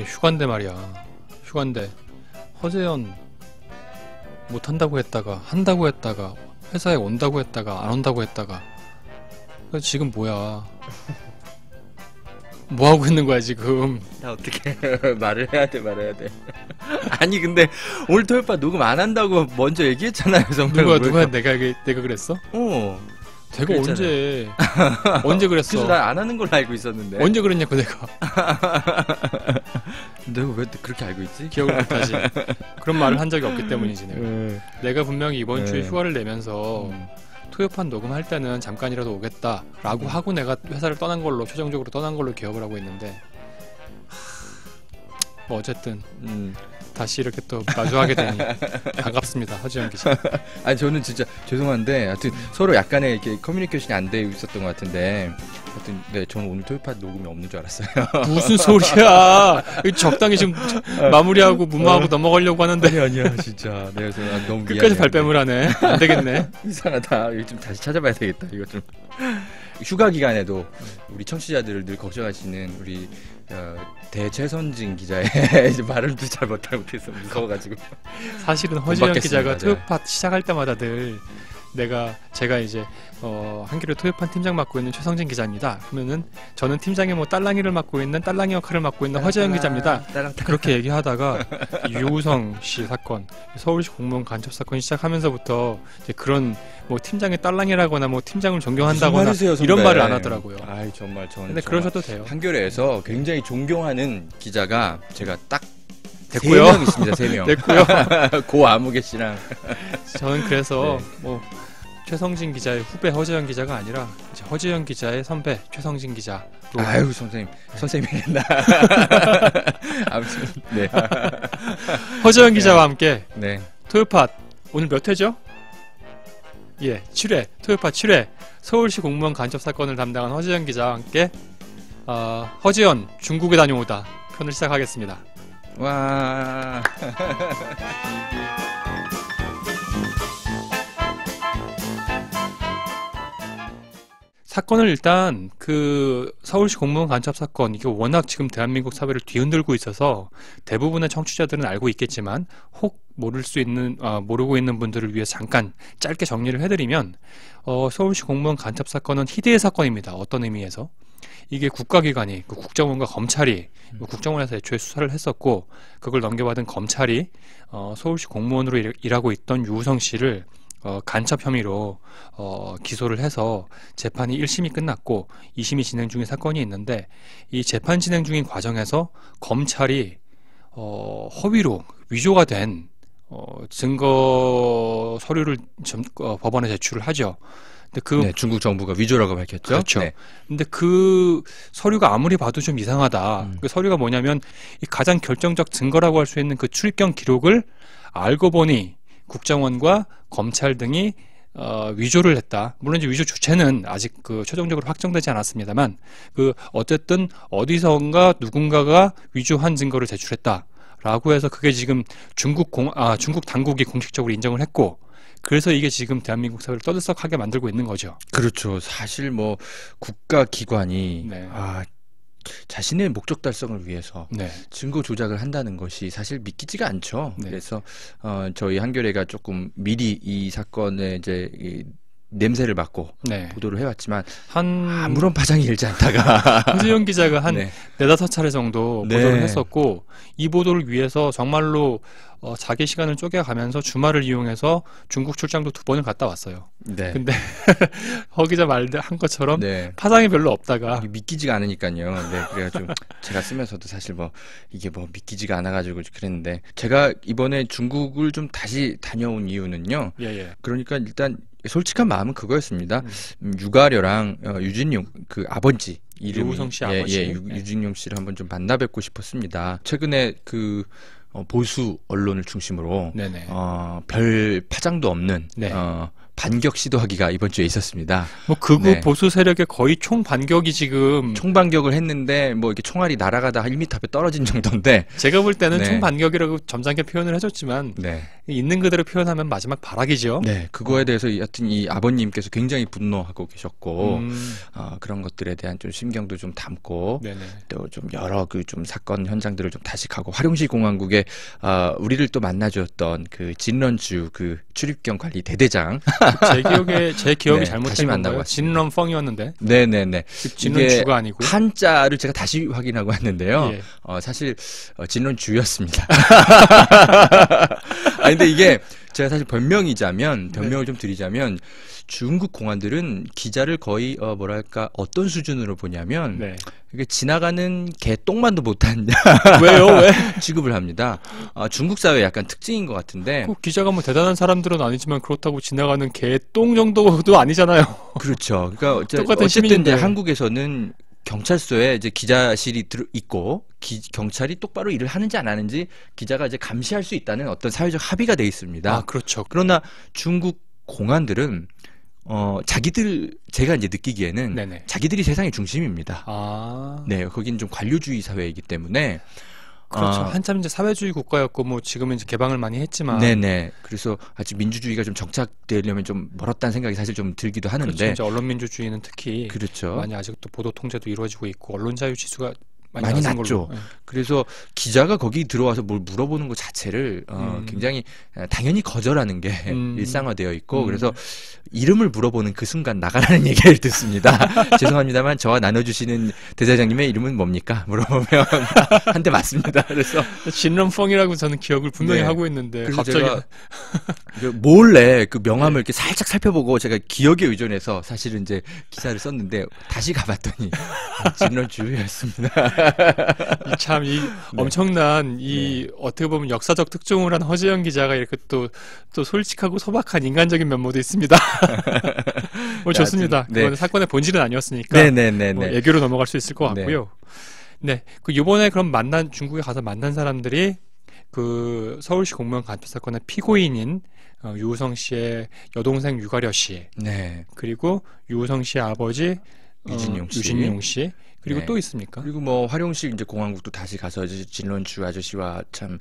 휴가인데 말이야. 휴가인데 허재연 못한다고 했다가 한다고 했다가 회사에 온다고 했다가 안 온다고 했다가 지금 뭐야. 뭐하고 있는 거야 지금. 나 어떻게 말을 해야 돼. 아니 근데 오늘 토요일바 녹음 안 한다고 먼저 얘기했잖아요. 누가 내가 그랬어? 내가 언제 그랬어? 그래서 나 안 하는 걸로 알고 있었는데. 언제 그랬냐고 내가. 내가 왜 그렇게 알고 있지? 기억을 못하지. 그런 말을 한 적이 없기 때문이지 내가 분명히 이번 주에 휴가를 내면서 토요판 녹음할 때는 잠깐이라도 오겠다라고 하고 내가 회사를 떠난 걸로 최종적으로 떠난 걸로 기억을 하고 있는데 뭐 어쨌든 다시 이렇게 또 마주하게 되니 반갑습니다. 허지영 기자. 아니 저는 진짜 죄송한데 하여튼 서로 약간의 이렇게 커뮤니케이션이 안 되어 있었던 것 같은데 하여튼 네 저는 오늘 토요파 녹음이 없는 줄 알았어요. 무슨 소리야. 적당히 지금 마무리하고 무마하고 넘어가려고 하는데 아니야 진짜. 네, 그래서 너무 끝까지 발뺌을 하네. 안 되겠네. 이상하다. 이거 좀 다시 찾아봐야 되겠다. 이거 좀 휴가 기간에도 우리 청취자들을 늘 걱정하시는 우리 대최선진 기자의 이제 말을 잘 못해서 무서워가지고. 사실은 허지영 기자가 토요파 시작할 때마다 늘 제가 이제 한겨레 토요판 팀장 맡고 있는 최성진 기자입니다. 그러면은 저는 팀장의 뭐 딸랑이를 맡고 있는 딸랑이 역할을 맡고 있는 허지영 기자입니다. 그렇게 얘기하다가 유우성 씨 사건, 서울시 공무원 간첩 사건 시작하면서부터 이제 그런 뭐 팀장의 딸랑이라거나 뭐 팀장을 존경한다거나 말이세요, 이런 말을 안 하더라고요. 아이 정말 저는. 근데 그러셔도 돼요. 한겨레에서 굉장히 존경하는 기자가 제가 딱 됐고요. 3명 있습니다. 3명. 됐고요. 고 아무개 씨랑. 저는 그래서 뭐 최성진 기자의 후배 허재현 기자가 아니라 이제 허재현 기자의 선배 최성진 기자로. 아유 선생님이랬나. 아무튼 네. 허재현 기자와 함께 네. 토요팟 오늘 몇 회죠? 예, 7회. 토요팟 7회. 서울시 공무원 간첩 사건을 담당한 허재현 기자와 함께 허재현 중국에 다녀오다 편을 시작하겠습니다. 와. 사건을 일단 그 서울시 공무원 간첩 사건 이게 워낙 지금 대한민국 사회를 뒤흔들고 있어서 대부분의 청취자들은 알고 있겠지만 혹 모르고 있는 분들을 위해 잠깐 짧게 정리를 해드리면 서울시 공무원 간첩 사건은 희대의 사건입니다. 어떤 의미에서 이게 국가기관이 그 국정원과 검찰이 국정원에서 애초에 수사를 했었고 그걸 넘겨받은 검찰이 서울시 공무원으로 일하고 있던 유우성 씨를 간첩 혐의로 기소를 해서 재판이 1심이 끝났고 2심이 진행 중인 사건이 있는데 이 재판 진행 중인 과정에서 검찰이 허위로 위조가 된 증거 서류를 법원에 제출을 하죠. 근데 네, 중국 정부가 위조라고 밝혔죠. 그렇죠. 네. 근데 그 서류가 아무리 봐도 좀 이상하다. 그 서류가 뭐냐면 이 가장 결정적 증거라고 할 수 있는 그 출입경 기록을 알고 보니 국정원과 검찰 등이 위조를 했다. 물론 이제 위조 주체는 아직 그 최종적으로 확정되지 않았습니다만 그 어쨌든 어디선가 누군가가 위조한 증거를 제출했다라고 해서 그게 지금 중국 당국이 공식적으로 인정을 했고 그래서 이게 지금 대한민국 사회를 떠들썩하게 만들고 있는 거죠. 그렇죠. 사실 뭐 국가기관이 자신의 목적 달성을 위해서 증거 조작을 한다는 것이 사실 믿기지가 않죠. 그래서 저희 한겨레가 조금 미리 이 사건에 이제 냄새를 맡고 보도를 해왔지만 아무런 파장이 일지 않다가 허지영 기자가 한 4-5차례 정도 보도를 했었고 이 보도를 위해서 정말로 자기 시간을 쪼개가면서 주말을 이용해서 중국 출장도 2번을 갔다 왔어요. 근데 허 기자 말한 것처럼 파장이 별로 없다가 믿기지가 않으니까요. 그래가지고 제가 쓰면서도 사실 뭐 이게 뭐 믿기지가 않아가지고 그랬는데 제가 이번에 중국을 좀 다시 다녀온 이유는요. 그러니까 일단 솔직한 마음은 그거였습니다. 유가려랑 유진용 그 아버지 이름이 유우성 씨 아버지 유진용 씨를 한번 좀 만나 뵙고 싶었습니다. 최근에 그 보수 언론을 중심으로 별 파장도 없는 반격 시도하기가 이번 주에 있었습니다. 뭐 극우 네. 보수 세력의 거의 총 반격이 지금 총반격을 했는데 뭐 이렇게 총알이 날아가다 1m 앞에 떨어진 정도인데 제가 볼 때는 네. 총 반격이라고 점잖게 표현을 해줬지만 네. 있는 그대로 표현하면 마지막 발악이죠. 네, 그거에 대해서 하여튼 이 아버님께서 굉장히 분노하고 계셨고 그런 것들에 대한 좀 심경도 좀 담고 또 좀 여러 그 좀 사건 현장들을 좀 다식하고 화룡시 공항국에 우리를 또 만나주었던 그 진런주 그 출입경 관리 대대장 제 기억이 네, 잘못된 건가요? 진런펑이었는데. 네네네. 진런주가 아니고 한자를 제가 다시 확인하고 왔는데요. 예. 사실 진런주였습니다. 아니 근데 이게 제가 사실 변명을 좀 드리자면 중국 공안들은 기자를 거의 뭐랄까 어떤 수준으로 보냐면 이게 지나가는 개똥만도 못한 왜요? 왜? 취급을 합니다. 중국 사회 약간 특징인 것 같은데 기자가 뭐 대단한 사람들은 아니지만 그렇다고 지나가는 개똥 정도도 아니잖아요. 그렇죠. 그러니까 똑같은 어쨌든 시민인데. 이제 한국에서는 경찰서에 이제 기자실이 있고 경찰이 똑바로 일을 하는지 안 하는지 기자가 이제 감시할 수 있다는 어떤 사회적 합의가 돼 있습니다. 그렇죠. 그러나 중국 공안들은 제가 이제 느끼기에는 자기들이 세상의 중심입니다. 네, 거긴 좀 관료주의 사회이기 때문에 그렇죠. 한참 이제 사회주의 국가였고 뭐 지금은 이제 개방을 많이 했지만 네네. 그래서 아직 민주주의가 좀 정착되려면 좀 멀었다는 생각이 사실 좀 들기도 하는데 그렇죠. 이제 언론 민주주의는 특히 그렇죠. 많이 아직도 보도 통제도 이루어지고 있고 언론 자유 지수가 많이 낮죠. 그래서 기자가 거기 들어와서 뭘 물어보는 것 자체를 굉장히 당연히 거절하는 게 일상화되어 있고 그래서 이름을 물어보는 그 순간 나가라는 얘기를 듣습니다. 죄송합니다만 저와 나눠주시는 대사장님의 이름은 뭡니까? 물어보면 한 대 맞습니다. 그래서 진런펑이라고 저는 기억을 분명히 하고 있는데 갑자기 몰래 그 명함을 이렇게 살짝 살펴보고 제가 기억에 의존해서 사실은 이제 기사를 썼는데 다시 가봤더니 진런주였습니다. 참 엄청난 어떻게 보면 역사적 특종을 한 허재영 기자가 이렇게 또 솔직하고 소박한 인간적인 면모도 있습니다. 뭐 좋습니다. 그건 사건의 본질은 아니었으니까 뭐 애교로 넘어갈 수 있을 것 같고요. 네, 그 이번에 그럼 중국에 가서 만난 사람들이 그 서울시 공무원 간첩 사건의 피고인인 유우성 씨의 여동생 유가려 씨, 그리고 유우성 씨의 아버지 유진용 씨. 그리고 또 있습니까? 그리고 뭐 화룡시 이제 공항국도 다시 가서 이제 진런주 아저씨와 참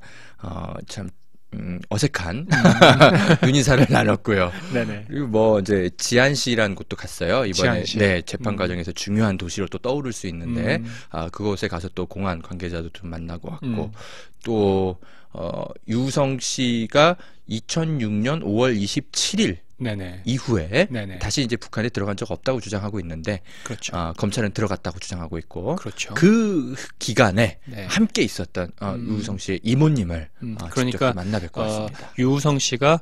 어색한 눈인사를 나눴고요. 그리고 뭐 이제 지안시라는 곳도 갔어요. 이번에 재판 과정에서 중요한 도시로 또 떠오를 수 있는데 그곳에 가서 또 공안 관계자도 좀 만나고 왔고 또 유우성 씨가 2006년 5월 27일 이후에 다시 이제 북한에 들어간 적 없다고 주장하고 있는데 검찰은 들어갔다고 주장하고 있고 그 기간에 함께 있었던 유우성 씨의 이모님을 직접 만나 뵙고 왔습니다. 유우성 씨가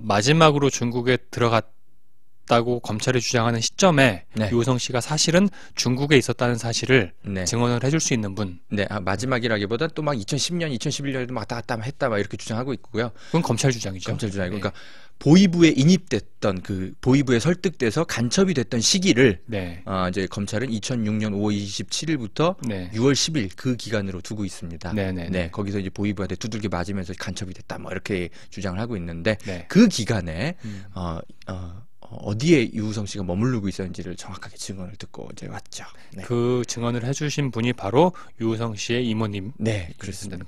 마지막으로 중국에 들어갔다고 검찰이 주장하는 시점에 유우성 씨가 사실은 중국에 있었다는 사실을 증언을 해줄 수 있는 분. 마지막이라기보다 또 막 2010년, 2011년에도 막 왔다 갔다 했다 막 이렇게 주장하고 있고요. 그건 검찰 주장이죠. 검찰 주장이고, 그러니까 보위부에 인입됐던 그 보위부에 설득돼서 간첩이 됐던 시기를 이제 검찰은 2006년 5월 27일부터 6월 10일 그 기간으로 두고 있습니다. 거기서 이제 보위부한테 두들겨 맞으면서 간첩이 됐다 뭐 이렇게 주장을 하고 있는데 그 기간에 어디에 유우성 씨가 머무르고 있었는지를 정확하게 증언을 듣고 이제 왔죠. 그 증언을 해주신 분이 바로 유우성 씨의 이모님. 그렇습니다.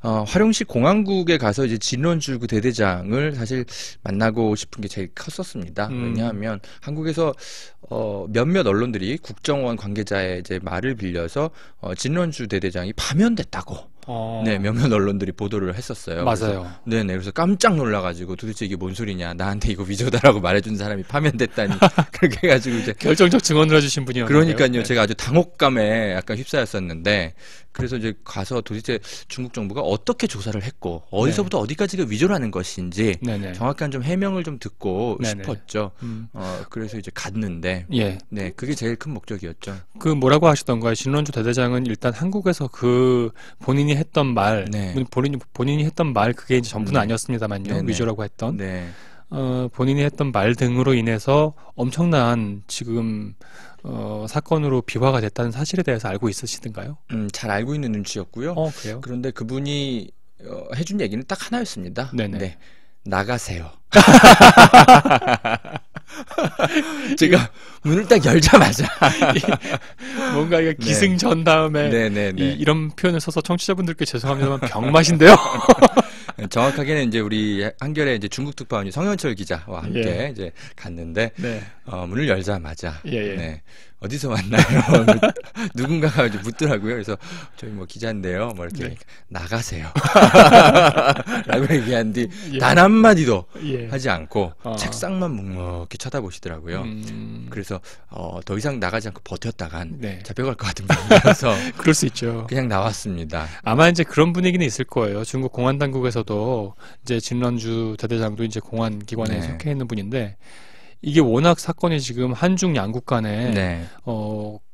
화룡시 공항국에 가서 이제 진런주 그 대대장을 사실 만나고 싶은 게 제일 컸었습니다. 왜냐하면 한국에서 몇몇 언론들이 국정원 관계자의 이제 말을 빌려서 진런주 대대장이 파면됐다고. 몇몇 언론들이 보도를 했었어요. 맞아요. 그래서 깜짝 놀라가지고 도대체 이게 뭔 소리냐, 나한테 이거 위조다라고 말해준 사람이 파면됐다니 그렇게 해가지고 이제 결정적 증언을 해주신 분이었는데요. 그러니까요, 제가 아주 당혹감에 약간 휩싸였었는데 그래서 이제 가서 도대체 중국 정부가 어떻게 조사를 했고 어디서부터 어디까지가 위조라는 것인지 정확한 좀 해명을 좀 듣고 싶었죠. 그래서 이제 갔는데 그게 제일 큰 목적이었죠. 그 뭐라고 하셨던가요? 진런주 대대장은 일단 한국에서 그 본인이 했던 말, 본인이 했던 말 그게 이제 전부는 아니었습니다만요. 위조라고 했던 본인이 했던 말 등으로 인해서 엄청난 지금 사건으로 비화가 됐다는 사실에 대해서 알고 있으시던가요? 잘 알고 있는 눈치였고요. 그래요? 그런데 그분이 해준 얘기는 딱 하나였습니다. 나가세요. 제가 문을 딱 열자마자 뭔가 이거 기승전 다음에 이런 표현을 써서 청취자분들께 죄송합니다만 병맛인데요. 정확하게는 이제 우리 한겨레 이제 중국 특파원이 성현철 기자와 함께 이제 갔는데 문을 열자마자 어디서 왔나요? 누군가가 이제 묻더라고요. 그래서 저희 뭐 기자인데요. 뭐 이렇게 나가세요. 라고 얘기한 뒤 단 한마디도 하지 않고 책상만 묵묵히 쳐다보시더라고요. 그래서 더 이상 나가지 않고 버텼다간 잡혀갈 것 같은 분위기라서 그럴 수 있죠. 그냥 나왔습니다. 아마 이제 그런 분위기는 있을 거예요. 중국 공안 당국에서도 이제 진런주 대대장도 이제 공안 기관에 속해 있는 분인데 이게 워낙 사건이 지금 한중 양국 간에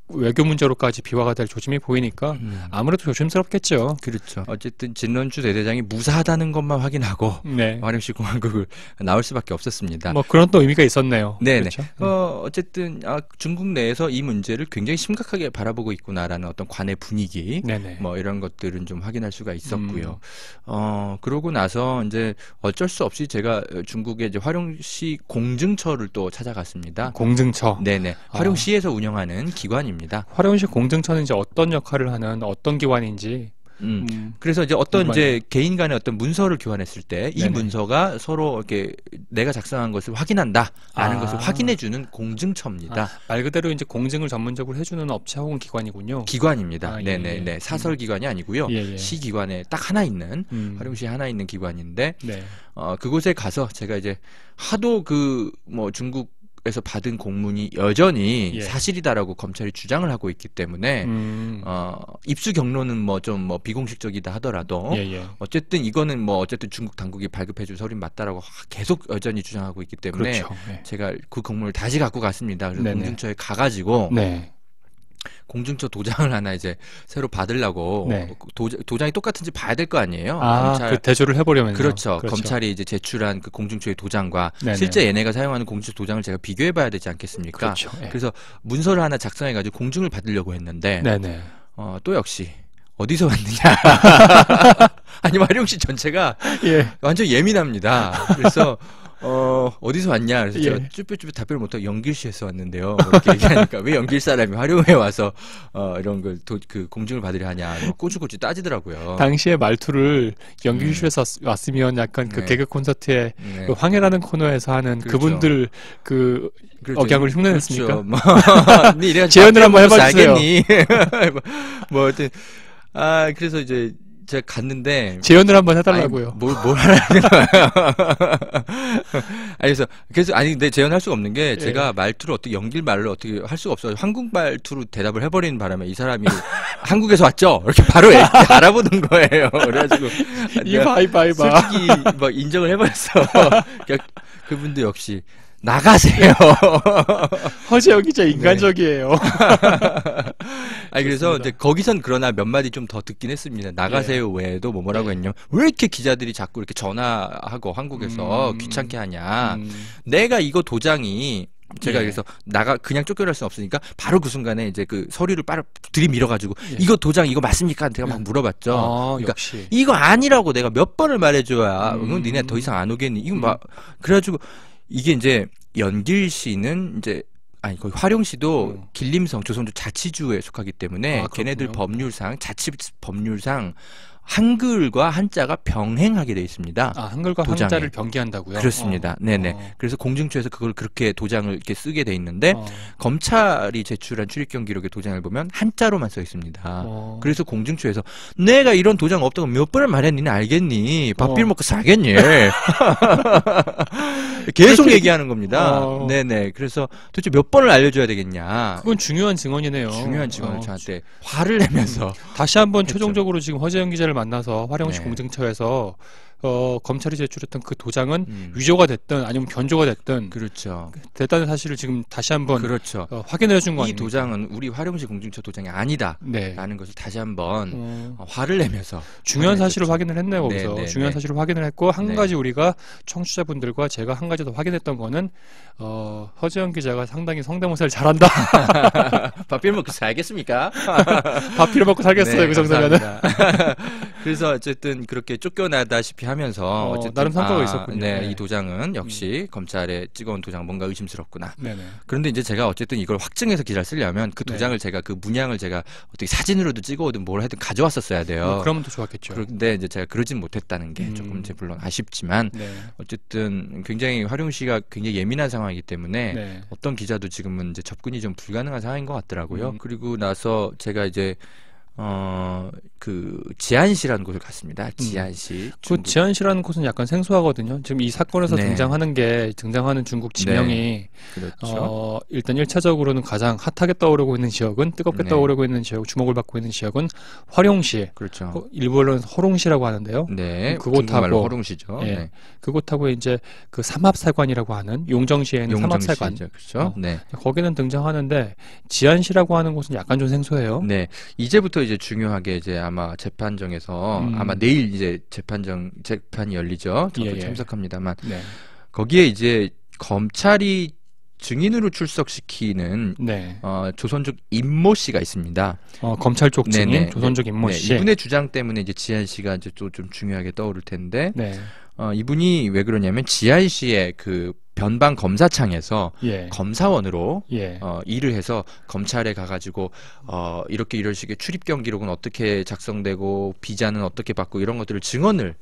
외교 문제로까지 비화가 될 조짐이 보이니까 아무래도 조심스럽겠죠. 그렇죠. 어쨌든 진런주 대대장이 무사하다는 것만 확인하고 화령시 공화국을 나올 수밖에 없었습니다. 뭐 그런 또 의미가 있었네요. 네네. 그렇죠? 어쨌든 중국 내에서 이 문제를 굉장히 심각하게 바라보고 있구나라는 어떤 관의 분위기, 뭐 이런 것들은 좀 확인할 수가 있었고요. 그러고 나서 이제 어쩔 수 없이 제가 중국의 이제 화령시 공증처를 또 찾아갔습니다. 공증처. 네네. 화령시에서 운영하는 기관입니다. 화령시 공증처는 이제 어떤 역할을 하는 어떤 기관인지. 그래서 이제 어떤 이제 개인 간의 어떤 문서를 교환했을 때 이 문서가 서로 이렇게 내가 작성한 것을 확인한다라는 것을 확인해주는 공증처입니다. 말 그대로 이제 공증을 전문적으로 해주는 업체 혹은 기관이군요. 기관입니다. 네네네. 사설 기관이 아니고요. 시 기관에 딱 하나 있는 화령시에 하나 있는 기관인데 그곳에 가서 제가 이제 하도 그 뭐 중국 에서 받은 공문이 여전히 사실이다라고 검찰이 주장을 하고 있기 때문에 입수 경로는 뭐 좀 뭐 비공식적이다 하더라도 어쨌든 이거는 뭐 어쨌든 중국 당국이 발급해준 서류는 맞다라고 계속 여전히 주장하고 있기 때문에 제가 그 공문을 다시 갖고 갔습니다. 그래서 공증처에 가가지고 공증처 도장을 하나 이제 새로 받으려고 도장이 똑같은지 봐야 될 거 아니에요. 그 대조를 해보려면요. 그렇죠. 검찰이 이제 제출한 그 공증처의 도장과 실제 얘네가 사용하는 공증처 도장을 제가 비교해봐야 되지 않겠습니까? 그렇죠. 그래서 문서를 하나 작성해가지고 공증을 받으려고 했는데 또 역시 어디서 왔느냐. 아니 화령시 전체가 완전 예민합니다. 그래서 어디서 왔냐? 그래서 제가 쭈뼛쭈뼛 답변을 못하고 연길시에서 왔는데요. 뭐 이렇게 얘기하니까 왜 연길 사람이 화령에 와서 이런 걸 그 공증을 받으려 하냐? 꼬치꼬치 따지더라고요. 당시의 말투를 연길시에서 왔으면 약간 그 개그 콘서트의 그 황해라는 코너에서 하는 그분들 그 억양을 흉내냈습니까? 뭐 재연을 한번 해봐주세요. 뭐 하여튼 그래서 이제 제가 갔는데 재연을 한번 해달라고요. 뭘 하라는 거야? 그래서 근데 재연할 수가 없는 게 제가 말투를 어떻게 연길 말로 어떻게 할 수가 없어요. 한국 말투로 대답을 해버리는 바람에 이 사람이 한국에서 왔죠? 이렇게 바로 알아보는 거예요. 그래가지고 이봐 솔직히 막 인정을 해버렸어. 그러니까 그분도 역시 나가세요. 허재영 기자 인간적이에요. 그래서 이제 거기선 그러나 몇 마디 좀 더 듣긴 했습니다. 나가세요 외에도 뭐라고 했냐면 왜 이렇게 기자들이 자꾸 이렇게 전화하고 한국에서 귀찮게 하냐. 내가 이거 도장이 제가 그래서 그냥 쫓겨날 수 없으니까 바로 그 순간에 이제 그 서류를 빠르 들이밀어가지고 이거 도장 이거 맞습니까? 제가 막 물어봤죠. 그러니까 역시. 이거 아니라고 내가 몇 번을 말해줘야 니네 더 이상 안 오겠니? 이거 막 그래가지고 이게 이제 연길시는 이제 거기 화령시도 길림성 조선조 자치주에 속하기 때문에 걔네들 법률상 자치 법률상 한글과 한자가 병행하게 돼 있습니다. 한글과 도장에. 한자를 병기한다고요? 그렇습니다. 네네. 그래서 공증처에서 그걸 그렇게 도장을 이렇게 쓰게 돼 있는데 검찰이 제출한 출입경 기록의 도장을 보면 한자로만 써 있습니다. 그래서 공증처에서 내가 이런 도장 없다고 몇 번을 말했니? 알겠니? 밥 빌 먹고 살겠니? 계속 얘기하는 겁니다. 네네. 그래서 도대체 몇 번을 알려줘야 되겠냐? 그건 중요한 증언이네요. 중요한 증언을 저한테 화를 내면서 다시 한번 최종적으로 지금 허재영 기자를 만나서 화령시 공증처에서 검찰이 제출했던 그 도장은 위조가 됐든 아니면 변조가 됐든 그렇죠. 됐다는 사실을 지금 다시 한번 그렇죠. 확인해 준 거 아닙니까? 이 도장은 우리 화령시 공증처 도장이 아니다라는 것을 다시 한번 화를 내면서 중요한 사실을 확인을 했네요. 거기서 중요한 사실을 확인을 했고 한 가지 우리가 청취자분들과 제가 한 가지 더 확인했던 거는 허재영 기자가 상당히 성대모사를 잘한다. 밥 빌 먹고 살겠습니까? 밥 빌어 먹고 살겠어요. 그 정도면은. 그래서 어쨌든 그렇게 쫓겨나다시피 하면서 어쨌든 나름 성과가 있었군요. 네, 네. 이 도장은 역시 검찰에 찍어온 도장 뭔가 의심스럽구나. 네네. 그런데 이제 제가 어쨌든 이걸 확증해서 기사를 쓰려면 그 도장을 제가 그 문양을 제가 어떻게 사진으로도 찍어오든 뭘 하든 가져왔었어야 돼요. 그러면 더 좋았겠죠. 그런데 이제 제가 그러진 못했다는 게 조금 이제 물론 아쉽지만 어쨌든 굉장히 활용시가 굉장히 예민한 상황이기 때문에 어떤 기자도 지금은 이제 접근이 좀 불가능한 상황인 것 같더라고요. 그리고 나서 제가 이제 그 지안시라는 곳을 갔습니다. 지안시. 그 지안시라는 곳은 약간 생소하거든요. 지금 이 사건에서 등장하는 중국 지명이 그렇죠. 일단 1차적으로는 가장 핫하게 떠오르고 있는 지역은 뜨겁게 떠오르고 있는 지역, 주목을 받고 있는 지역은 화룡시. 그렇죠. 일본어는 허롱시라고 하는데요. 네. 그곳하고 허롱시죠. 네. 그곳하고 이제 그 삼합사관이라고 하는 용정시에 있는 삼합사관. 그렇죠. 네. 거기는 등장하는데 지안시라고 하는 곳은 약간 좀 생소해요. 네. 이제부터 이제 중요하게 이제 아마 재판정에서 아마 내일 이제 재판이 열리죠. 저도 참석합니다만 거기에 이제 검찰이 증인으로 출석시키는 조선족 임모 씨가 있습니다. 검찰 쪽 증인 조선족 임모 씨. 이분의 주장 때문에 이제 지안 씨가 이제 또 좀 중요하게 떠오를 텐데 이분이 왜 그러냐면 지안 씨의 그 변방 검사창에서 검사원으로 일을 해서 검찰에 가가지고 이렇게 이런 식의 출입경 기록은 어떻게 작성되고 비자는 어떻게 받고 이런 것들을 증언을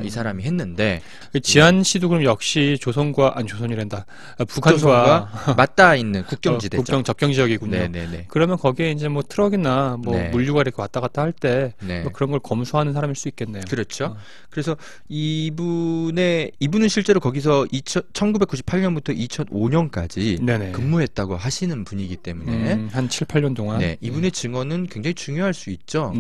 이 사람이 했는데 지안 씨도 그럼 역시 조선이란다. 북한과 맞닿아 있는 국경지대죠. 국경 접경 지역이군요. 네네네. 그러면 거기에 이제 뭐 트럭이나 뭐 물류가 이렇게 왔다 갔다 할 때 뭐 그런 걸 검수하는 사람일 수 있겠네요. 그렇죠. 그래서 이분은 실제로 거기서 1998년부터 2005년까지 근무했다고 하시는 분이기 때문에 한 7, 8년 동안 이분의 증언은 굉장히 중요할 수 있죠.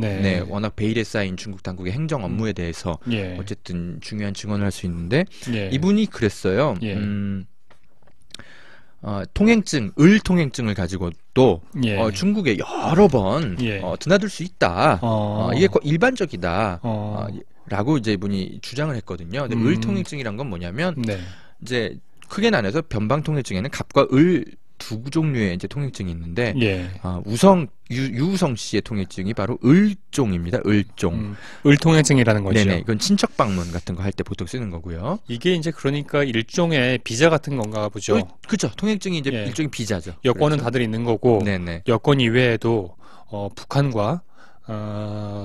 워낙 베일에 쌓인 중국 당국의 행정 업무에 대해서 어쨌든 중요한 증언을 할 수 있는데 이분이 그랬어요. 통행증, 을 통행증을 가지고 또 중국에 여러 번 드나들 수 있다. 이게 일반적이다. 라고 이제 이분이 주장을 했거든요. 근데 을 통행증이란 건 뭐냐면 이제 크게 나눠서 변방 통행증에는 갑과 을 두 종류의 이제 통행증이 있는데 유우성 씨의 통행증이 바로 을종입니다. 을종. 을통행증이라는 거죠. 네네. 이건 친척 방문 같은 거 할 때 보통 쓰는 거고요. 이게 이제 그러니까 일종의 비자 같은 건가 보죠. 그렇죠. 통행증이 이제 일종의 비자죠. 여권은 다들 있는 거고 여권 이외에도 북한과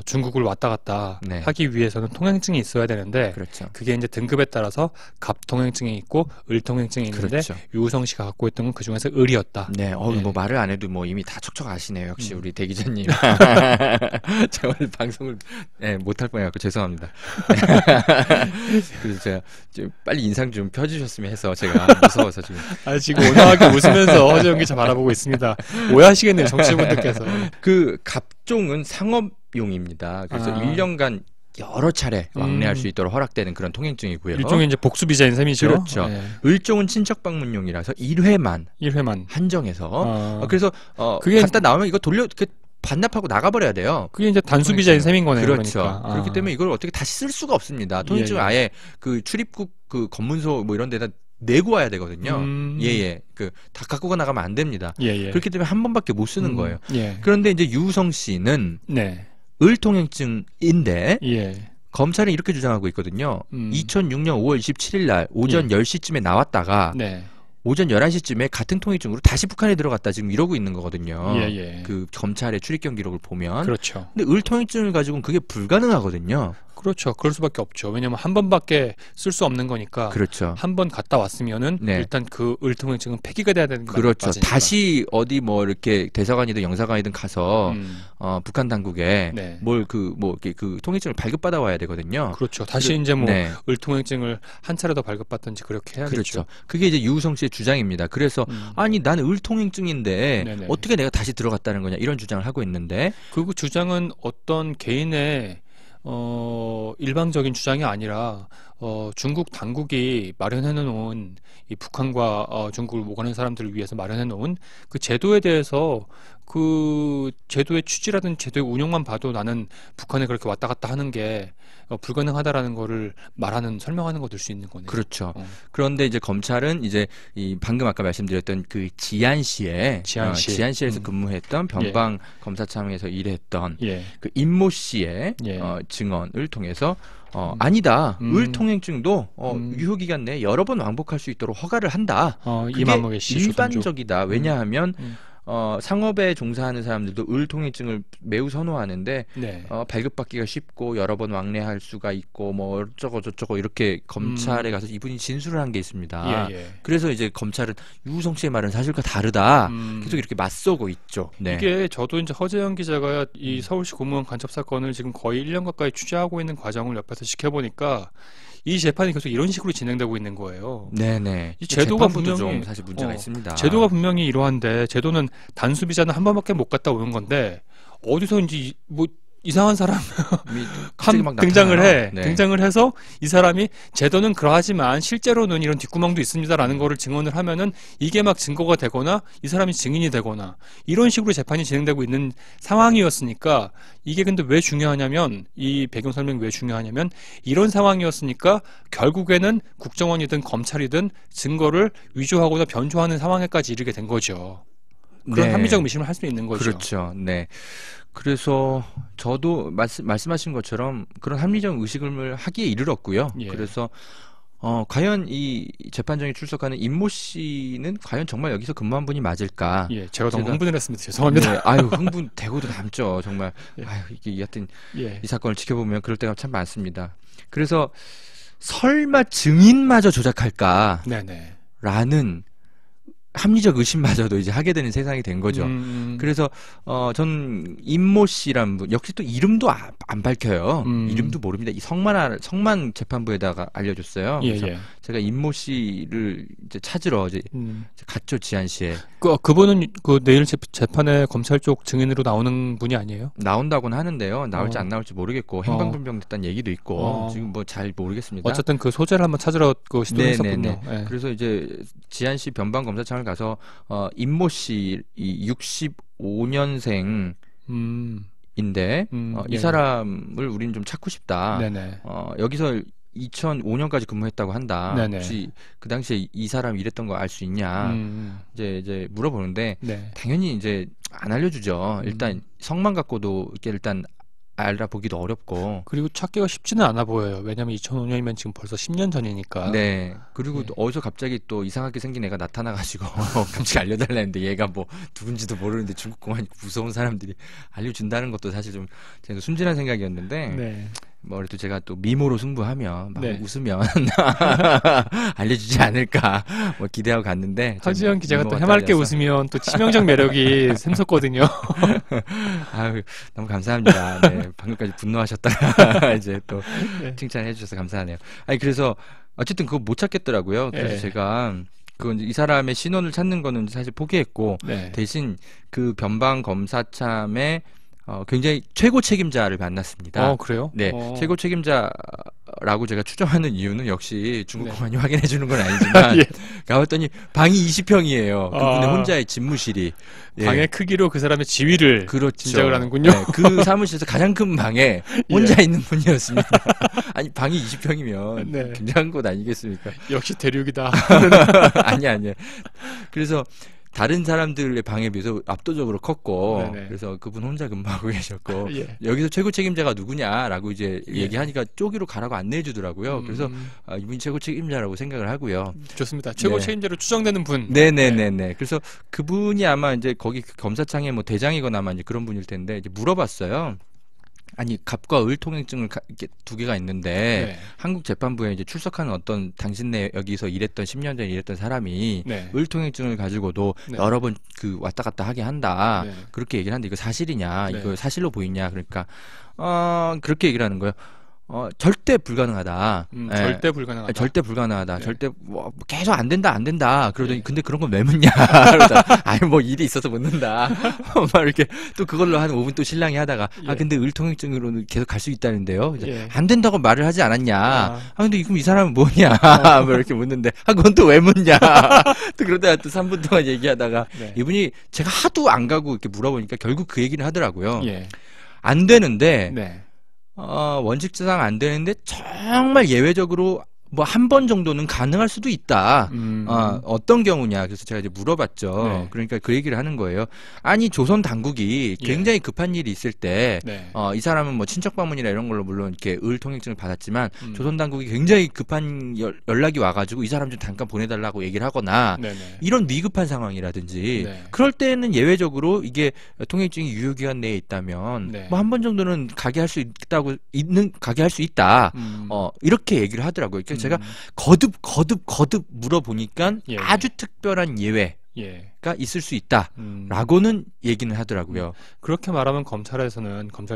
중국을 왔다 갔다 하기 위해서는 통행증이 있어야 되는데 그게 이제 등급에 따라서 갑 통행증이 있고 을 통행증이 있는데 유우성 씨가 갖고 있던 건 그 중에서 을이었다. 뭐 말을 안 해도 뭐 이미 다 척척 아시네요. 역시 우리 대 기자님. 제가 오늘 방송을 못할 뻔해갖고 죄송합니다. 그래서 제가 좀 빨리 인상 좀 펴주셨으면 해서 제가 무서워서 지금. 지금 온화하게 웃으면서 허재영 기자 바라보고 있습니다. 오해하시겠네요, 정치분들께서. 그 갑종은 상업용입니다. 그래서 1년간 여러 차례 왕래할 수 있도록 허락되는 그런 통행증이고요. 일종의 이제 복수 비자인 셈이죠. 그렇죠. 을종은 친척 방문용이라서 1회만 한정해서 그래서 그게 갖다 나오면 이거 반납하고 나가버려야 돼요. 그게 이제 단수 비자인 셈인 거네요. 그렇죠. 그러니까. 그렇기 때문에 이걸 어떻게 다시 쓸 수가 없습니다. 통행증을 아예 그 출입국 그 검문소 뭐 이런 데다 내고 와야 되거든요. 다 갖고 나가면 안 됩니다. 그렇기 때문에 한 번밖에 못 쓰는 거예요. 그런데 이제 유우성 씨는 을 통행증인데 검찰은 이렇게 주장하고 있거든요. 2006년 5월 27일 날 오전 10시쯤에 나왔다가 오전 11시쯤에 같은 통행증으로 다시 북한에 들어갔다 지금 이러고 있는 거거든요. 그 검찰의 출입경 기록을 보면. 근데 을 통행증을 가지고는 그게 불가능하거든요. 그렇죠. 그럴 수밖에 없죠. 왜냐면 한 번밖에 쓸 수 없는 거니까. 한 번 갔다 왔으면은 일단 그 을통행증은 폐기가 돼야 되는 거죠. 다시 어디 뭐 이렇게 대사관이든 영사관이든 가서 북한 당국에 그 통행증을 발급받아 와야 되거든요. 다시 이제 뭐 을통행증을 한 차례 더 발급받든지 그렇게 해야겠죠. 그게 이제 유우성 씨의 주장입니다. 그래서 아니 나는 을통행증인데 어떻게 내가 다시 들어갔다는 거냐 이런 주장을 하고 있는데 그 주장은 어떤 개인의 일방적인 주장이 아니라 중국 당국이 마련해 놓은 이 북한과 중국을 오가는 사람들을 위해서 마련해 놓은 그 제도에 대해서 그 제도의 취지라든지 제도의 운영만 봐도 나는 북한에 그렇게 왔다 갔다 하는 게 불가능하다라는 거를 설명하는 거 될 수 있는 거네요. 그런데 이제 검찰은 이제 방금 아까 말씀드렸던 그 지안시에서 근무했던 변방 검사청에서 일했던 그 임모 씨의 증언을 통해서 아니다. 을통행증도 유효기간 내에 여러 번 왕복할 수 있도록 허가를 한다. 그게 일반적이다. 왜냐하면 상업에 종사하는 사람들도 을통행증을 매우 선호하는데 네. 발급받기가 쉽고 여러 번 왕래할 수가 있고 뭐 어쩌고 저쩌고 이렇게 검찰에 가서 이분이 진술을 한 게 있습니다. 예, 예. 그래서 이제 검찰은 유우성 씨의 말은 사실과 다르다. 계속 이렇게 맞서고 있죠. 네. 이게 저도 이제 허재영 기자가 이 서울시 공무원 간첩 사건을 지금 거의 1년 가까이 취재하고 있는 과정을 옆에서 지켜보니까 이 재판이 계속 이런 식으로 진행되고 있는 거예요. 네네. 이 제도가 분명히 좀 사실 문제가 있습니다. 제도가 분명히 이러한데 제도는 단수 비자는 한 번밖에 못 갔다 오는 건데 어디서 이제 뭐 이상한 사람 등장을 해. 네. 등장을 해서 이 사람이 제도는 그러하지만 실제로는 이런 뒷구멍도 있습니다라는 거를 증언을 하면은 이게 막 증거가 되거나 이 사람이 증인이 되거나 이런 식으로 재판이 진행되고 있는 상황이었으니까 이게 근데 왜 중요하냐면 이 배경 설명이 왜 중요하냐면 이런 상황이었으니까 결국에는 국정원이든 검찰이든 증거를 위조하거나 변조하는 상황에까지 이르게 된 거죠. 그런 네. 합리적 의심을 할 수 있는 거죠. 그렇죠. 네. 그래서 저도 말씀하신 것처럼 그런 합리적 의식을 하기에 이르렀고요. 예. 그래서 과연 이 재판정에 출석하는 임모 씨는 과연 정말 여기서 근무한 분이 맞을까? 예, 제가 너무 흥분을 했습니다. 죄송합니다. 네, 아유 흥분 되고도 남죠. 정말 예. 아유 이게 여하튼 예. 이 사건을 지켜보면 그럴 때가 참 많습니다. 그래서 설마 증인마저 조작할까? 네네. 라는 합리적 의심마저도 이제 하게 되는 세상이 된 거죠. 그래서 전 임모 씨란 분 역시 또 이름도 안 밝혀요. 이름도 모릅니다. 이 성만 재판부에다가 알려줬어요. 예, 그래서 예. 제가 임모 씨를 이제 찾으러 이제 갔죠, 지안시에. 그분은 그 내일 재판에 검찰 쪽 증인으로 나오는 분이 아니에요? 나온다고는 하는데요. 나올지 안 나올지 모르겠고 행방불명됐다는 얘기도 있고 지금 뭐 잘 모르겠습니다. 어쨌든 그 소재를 한번 찾으러 그 시도했었군요. 네. 그래서 이제 지안시 변방검사청을 가서 임모 씨 이 65년생 인데 이 예. 사람을 우리는 좀 찾고 싶다. 네네. 여기서 2005년까지 근무했다고 한다. 네네. 혹시 그 당시에 이 사람이 이랬던 거 알 수 있냐? 이제 물어보는데 네. 당연히 이제 안 알려주죠. 일단 성만 갖고도 이렇게 일단 알아보기도 어렵고. 그리고 찾기가 쉽지는 않아 보여요. 왜냐면 2005년이면 지금 벌써 10년 전이니까. 네. 그리고 네. 또 어디서 갑자기 또 이상하게 생긴 애가 나타나가지고 갑자기 알려달라는데 얘가 뭐 누군지도 모르는데 중국 공안이 무서운 사람들이 알려준다는 것도 사실 좀 제가 순진한 생각이었는데. 네. 뭐 그래도 제가 또 미모로 승부하면 막 네. 웃으면 알려주지 않을까 뭐 기대하고 갔는데 허지영 기자가 또 해맑게 웃으면 또 치명적 매력이 샘솟거든요. 아유 너무 감사합니다. 네, 방금까지 분노하셨다가 이제 또 네. 칭찬해 주셔서 감사하네요. 아니 그래서 어쨌든 그거 못 찾겠더라고요. 그래서 네. 제가 이 사람의 신원을 찾는 거는 사실 포기했고 네. 대신 그 변방검사참에 굉장히 최고 책임자를 만났습니다. 그래요? 네, 최고 책임자라고 제가 추정하는 이유는 역시 중국 네. 공안이 확인해 주는 건 아니지만 예. 가봤더니 방이 20평이에요. 그분의 혼자의 집무실이. 방의 크기로 그 사람의 지위를 그렇죠. 짐작을 하는군요. 네, 그 사무실에서 가장 큰 방에 혼자 있는 분이었습니다. 아니 방이 20평이면 네. 굉장한 곳 아니겠습니까? 역시 대륙이다. 아니. 그래서 다른 사람들의 방에 비해서 압도적으로 컸고 네네. 그래서 그분 혼자 근무하고 계셨고 예. 여기서 최고 책임자가 누구냐라고 이제 예. 얘기하니까 쪼기로 가라고 안내해 주더라고요. 그래서 이분이 최고 책임자라고 생각을 하고요. 좋습니다. 최고 네. 책임자로 추정되는 분. 네네네네. 그래서 그분이 아마 이제 거기 검사청의 뭐 대장이거나 아마 이제 그런 분일 텐데 이제 물어봤어요. 아니 갑과 을 통행증을 이렇게 두 개가 있는데 네. 한국 재판부에 이제 출석하는 어떤 당신네 여기서 일했던 10년 전에 일했던 사람이 네. 을 통행증을 가지고도 네. 여러 번 그 왔다 갔다 하게 한다. 네. 그렇게 얘기를 하는데 이거 사실이냐? 네. 이거 사실로 보이냐? 그러니까 그렇게 얘기를 하는 거예요. 절대 불가능하다. 예. 절대 불가능하다. 절대 불가능하다. 네. 절대 뭐 계속 안 된다. 그러더니 네. 근데 그런 건 왜 묻냐? 그러다 아니 뭐 일이 있어서 묻는다. 막 이렇게 또 그걸로 한 5분 또 신랑이 하다가 예. 근데 을통행증으로는 계속 갈 수 있다는데요. 예. 안 된다고 말을 하지 않았냐? 근데 그럼 이 사람은 뭐냐? 뭐 이렇게 묻는데 그건 또 왜 묻냐? 또 그러다가 또 3분 동안 얘기하다가 네. 이분이 제가 하도 안 가고 이렇게 물어보니까 결국 그 얘기를 하더라고요. 예. 안 되는데 네. 원칙상 안 되는데 정말 예외적으로 뭐 한 번 정도는 가능할 수도 있다. 어떤 경우냐. 그래서 제가 이제 물어봤죠. 네. 그러니까 그 얘기를 하는 거예요. 아니 조선 당국이 굉장히 급한 일이 있을 때 이 사람은 뭐 친척 방문이나 이런 걸로 물론 이렇게 을 통행증을 받았지만 조선 당국이 굉장히 급한 연락이 와가지고 이 사람 좀 잠깐 보내달라고 얘기를 하거나 이런 미급한 상황이라든지 그럴 때는 예외적으로 이게 통행증이 유효기간 내에 있다면 뭐 한 번 정도는 가게 할 수 있다. 이렇게 얘기를 하더라고요. 그러니까 제가 거듭 물어보니까 아주 특별한 예외가 있을 수 있다라고는 얘기는 하더라고요. 그렇게 말하면 검찰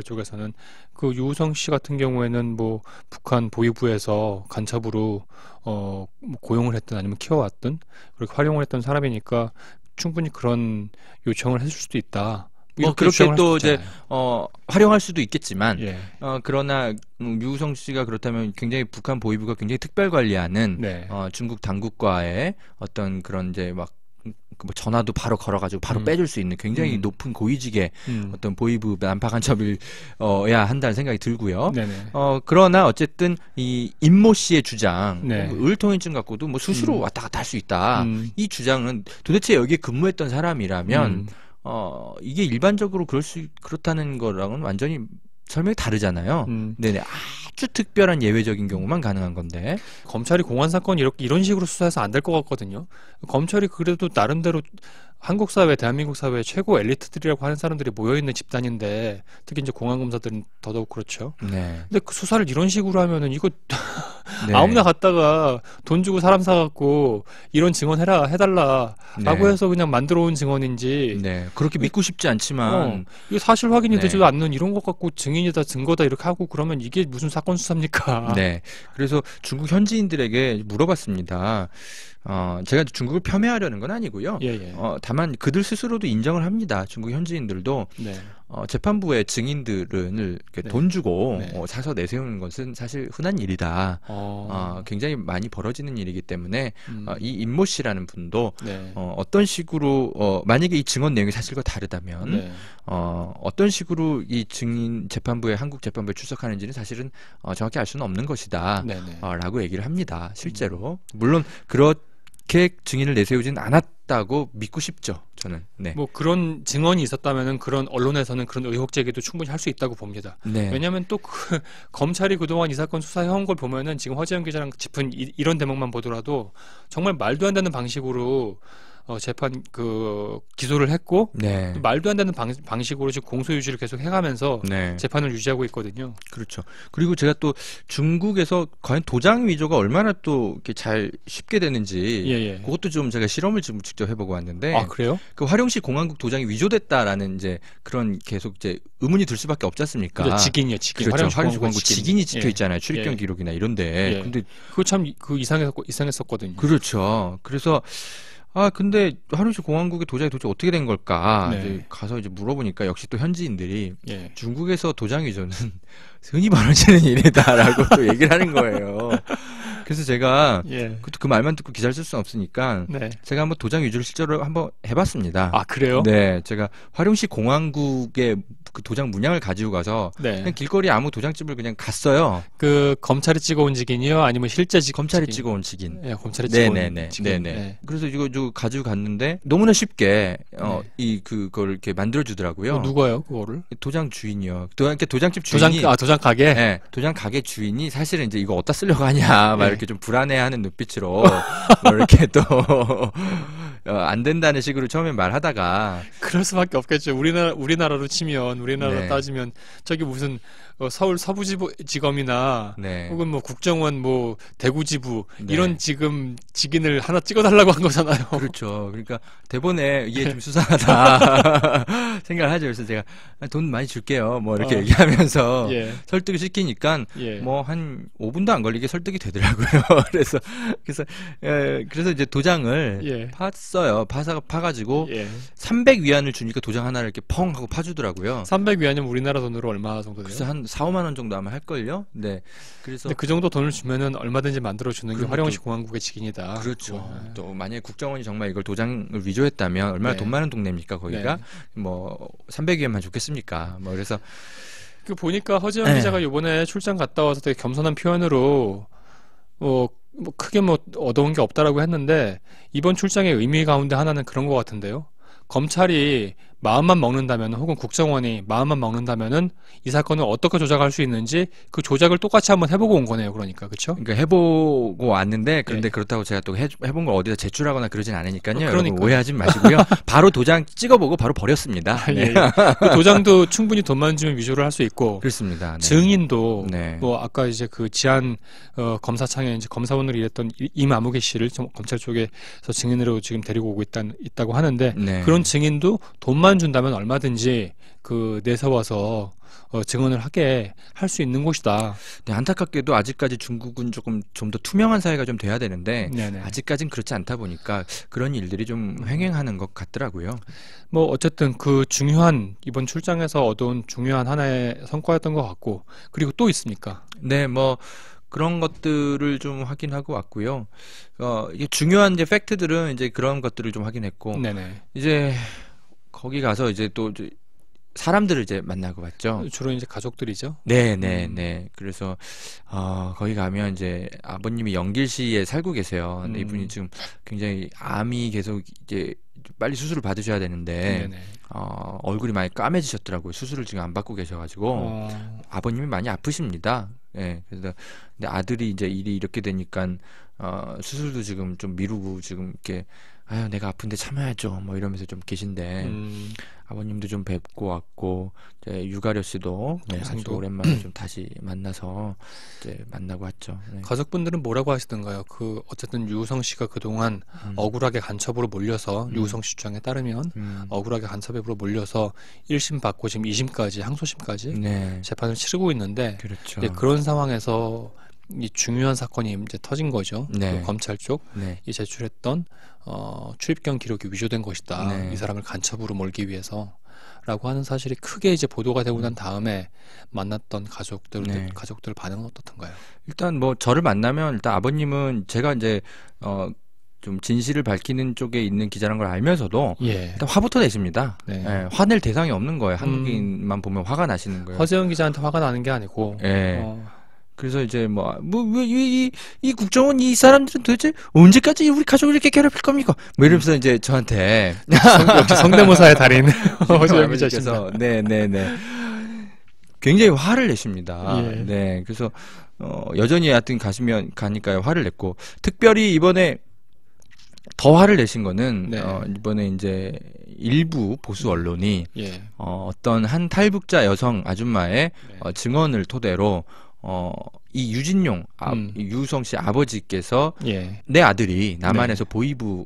쪽에서는 그 유우성 씨 같은 경우에는 뭐 북한 보위부에서 간첩으로 뭐 고용을 했든 아니면 키워왔든 그렇게 활용을 했던 사람이니까 충분히 그런 요청을 했을 수도 있다. 뭐 그렇게 또 이제 활용할 수도 있겠지만 그러나 유우성 씨가 그렇다면 굉장히 북한 보위부가 굉장히 특별 관리하는 중국 당국과의 어떤 그런 이제 막 뭐 전화도 바로 걸어가지고 바로 빼줄 수 있는 굉장히 높은 고위직의 어떤 보위부 난파 간첩이어야 한다는 생각이 들고요. 그러나 어쨌든 이 임모 씨의 주장, 뭐 을통행증 갖고도 뭐 수시로 왔다 갔다 할 수 있다. 이 주장은 도대체 여기에 근무했던 사람이라면 이게 일반적으로 그렇다는 거랑은 완전히 설명이 다르잖아요. 네네. 아주 특별한 예외적인 경우만 가능한 건데. 검찰이 공안 사건 이런 식으로 수사해서 안 될 것 같거든요. 검찰이 그래도 나름대로 한국 사회, 대한민국 사회 최고 엘리트들이라고 하는 사람들이 모여있는 집단인데 특히 이제 공안검사들은 더더욱 그렇죠. 근데 그 수사를 이런 식으로 하면은 이거 아무나 갔다가 돈 주고 사람 사갖고 이런 증언 해달라라고 해서 그냥 만들어 온 증언인지 그렇게 믿고 싶지 않지만 이게 사실 확인이 되지도 않는 이런 것 갖고 증인이다 증거다 이렇게 하고 그러면 이게 무슨 사건 수사입니까? 그래서 중국 현지인들에게 물어봤습니다. 제가 중국을 폄훼하려는 건 아니고요. 다만 그들 스스로도 인정을 합니다. 중국 현지인들도 재판부의 증인들을 돈 주고 사서 내세우는 것은 사실 흔한 일이다. 굉장히 많이 벌어지는 일이기 때문에 이 임모 씨라는 분도 어떤 식으로 만약에 이 증언 내용이 사실과 다르다면 어떤 식으로 이 증인 한국 재판부에 출석하는지는 사실은 정확히 알 수는 없는 것이다. 라고 얘기를 합니다. 실제로. 물론 그렇게 증인을 내세우지는 않았다고 믿고 싶죠. 저는. 뭐 그런 증언이 있었다면은 그런 언론에서는 그런 의혹 제기도 충분히 할 수 있다고 봅니다. 왜냐하면 또 검찰이 그동안 이 사건 수사해온 걸 보면은 지금 허재영 기자랑 짚은 이런 대목만 보더라도 정말 말도 안 되는 방식으로 재판 기소를 했고 또 말도 안 되는 방식으로 지금 공소 유지를 계속 해가면서 재판을 유지하고 있거든요. 그렇죠. 그리고 제가 또 중국에서 과연 도장 위조가 얼마나 또 이렇게 잘 쉽게 되는지 그것도 좀 제가 실험을 지금 직접 해보고 왔는데. 아 그래요? 그 화룡시 공항국 도장이 위조됐다라는 이제 그런 계속 이제 의문이 들 수밖에 없지 않습니까? 그렇죠. 직인이요, 직인. 그렇죠. 화룡시 공항국 직인이 찍혀 있잖아요. 출입경 기록이나 이런데. 근데 그거 참 이상했었거든요. 그렇죠. 그래서 근데 화룡시 공항국의 도장이 도대체 어떻게 된 걸까? 이제 가서 이제 물어보니까 역시 또 현지인들이 중국에서 도장 위조는 흔히 벌어지는 일이다라고 또 얘기를 하는 거예요. 그래서 제가 그 말만 듣고 기사를 쓸 수는 없으니까 제가 한번 도장 위조를 실제로 한번 해봤습니다. 아 그래요? 제가 화룡시 공항국의 그 도장 문양을 가지고 가서 그냥 길거리 아무 도장집을 그냥 갔어요. 그 검찰이 찍어온 직인이요? 아니면 실제 검찰이 찍어온 직인. 검찰이 찍어온 직인. 그래서 이거 가지고 갔는데 너무나 쉽게 그걸 이렇게 만들어 주더라고요. 누가요, 그거를? 도장 주인이요. 도장집 주인이 도장 가게? 도장 가게 주인이 사실은 이제 이거 어디다 쓰려고 하냐 막 이렇게 좀 불안해하는 눈빛으로 뭐 이렇게 또 안 된다는 식으로 처음에 말하다가 그럴 수밖에 없겠죠. 우리나라로 치면 우리나라로 따지면 저기 무슨 서울 서부지검이나 혹은 뭐 국정원 뭐 대구지부 이런 지금 직인을 하나 찍어달라고 한 거잖아요. 그렇죠. 그러니까 대본에 이게 좀 수상하다 생각을 하죠. 그래서 제가 돈 많이 줄게요. 뭐 이렇게 얘기하면서 설득을 시키니까 뭐 한 5분도 안 걸리게 설득이 되더라고요. 그래서 이제 도장을 팠어요. 파가지고 300위안을 주니까 도장 하나를 이렇게 펑 하고 파주더라고요. 300위안이면 우리나라 돈으로 얼마 정도 돼요? 글쎄 한 4-5만 원 정도 아마 할걸요? 그래서. 근데 그 정도 돈을 주면은 얼마든지 만들어주는 게 화룡시 공항국의 직인이다. 그렇죠. 또 만약에 국정원이 정말 이걸 도장을 위조했다면 얼마나 돈 많은 동네입니까, 거기가? 뭐 300위안만 줬겠습니까? 뭐 그래서. 보니까 허재영 기자가 이번에 출장 갔다 와서 되게 겸손한 표현으로 뭐 크게 뭐 얻어온 게 없다라고 했는데 이번 출장의 의미 가운데 하나는 그런 것 같은데요. 검찰이 마음만 먹는다면 혹은 국정원이 마음만 먹는다면은 이 사건을 어떻게 조작할 수 있는지 그 조작을 똑같이 한번 해보고 온 거네요. 그러니까 그렇죠? 그러니까 해보고 왔는데 그런데 그렇다고 제가 또 해본 걸 어디다 제출하거나 그러진 않으니까요. 여러분 오해하지 마시고요. 바로 도장 찍어보고 바로 버렸습니다. 네. 그 도장도 충분히 돈만 주면 위조를 할 수 있고 그렇습니다. 네. 증인도 뭐 아까 이제 그 지안 검사창에 이제 검사원으로 일했던 임아무개 씨를 검찰 쪽에서 증인으로 지금 데리고 오고 있다고 하는데 그런 증인도 돈만 준다면 얼마든지 그 내세워서 증언을 하게 할 수 있는 곳이다. 네, 안타깝게도 아직까지 중국은 좀 더 투명한 사회가 좀 돼야 되는데 아직까진 그렇지 않다 보니까 그런 일들이 좀 횡행하는 것 같더라고요. 뭐 어쨌든 그 중요한 이번 출장에서 얻어온 중요한 하나의 성과였던 것 같고 그리고 또 있습니까? 네, 뭐 그런 것들을 좀 확인하고 왔고요. 이게 중요한 이제 팩트들은 이제 그런 것들을 좀 확인했고 이제 거기 가서 이제 또 사람들을 이제 만나고 왔죠. 주로 이제 가족들이죠. 네. 그래서 거기 가면 이제 아버님이 영길시에 살고 계세요. 근데 이분이 지금 굉장히 암이 계속 이제 빨리 수술을 받으셔야 되는데 얼굴이 많이 까매지셨더라고요. 수술을 지금 안 받고 계셔가지고 아버님이 많이 아프십니다. 네, 그래서 근데 아들이 이제 일이 이렇게 되니까 수술도 지금 좀 미루고 지금 이렇게 아유 내가 아픈데 참아야죠 뭐 이러면서 좀 계신데 아버님도 좀 뵙고 왔고 이제 유가려 씨도 아주 오랜만에 좀 다시 만나서 이제 만나고 왔죠. 네. 가족분들은 뭐라고 하시던가요? 그 어쨌든 유우성 씨가 그동안 억울하게 간첩으로 몰려서 유우성 씨 주장에 따르면 억울하게 간첩으로 몰려서 1심 받고 지금 2심까지 항소심까지 재판을 치르고 있는데 그렇죠. 그런 상황에서 이 중요한 사건이 이제 터진 거죠. 그 검찰 쪽이 제출했던 출입경 기록이 위조된 것이다. 이 사람을 간첩으로 몰기 위해서라고 하는 사실이 크게 이제 보도가 되고 난 다음에 만났던 가족들 반응은 어떻던가요? 일단 뭐 저를 만나면 일단 아버님은 제가 이제 좀 진실을 밝히는 쪽에 있는 기자라는 걸 알면서도 일단 화부터 내십니다. 화낼 대상이 없는 거예요. 한국인만 보면 화가 나시는 거예요. 허재영 기자한테 화가 나는 게 아니고. 그래서 이제 이 국정원 이 사람들은 도대체 언제까지 우리 가족을 이렇게 괴롭힐 겁니까? 뭐 이러면서 이제 저한테 역시 성대모사의 달인 허재영 기자께서 네네네 굉장히 화를 내십니다. 네, 그래서 여전히 하여튼 가니까요 화를 냈고 특별히 이번에 더 화를 내신 거는 이번에 이제 일부 보수 언론이 어떤 한 탈북자 여성 아줌마의 증언을 토대로 이 유진용 유우성 씨 아버지께서 내 아들이 남한에서 보이부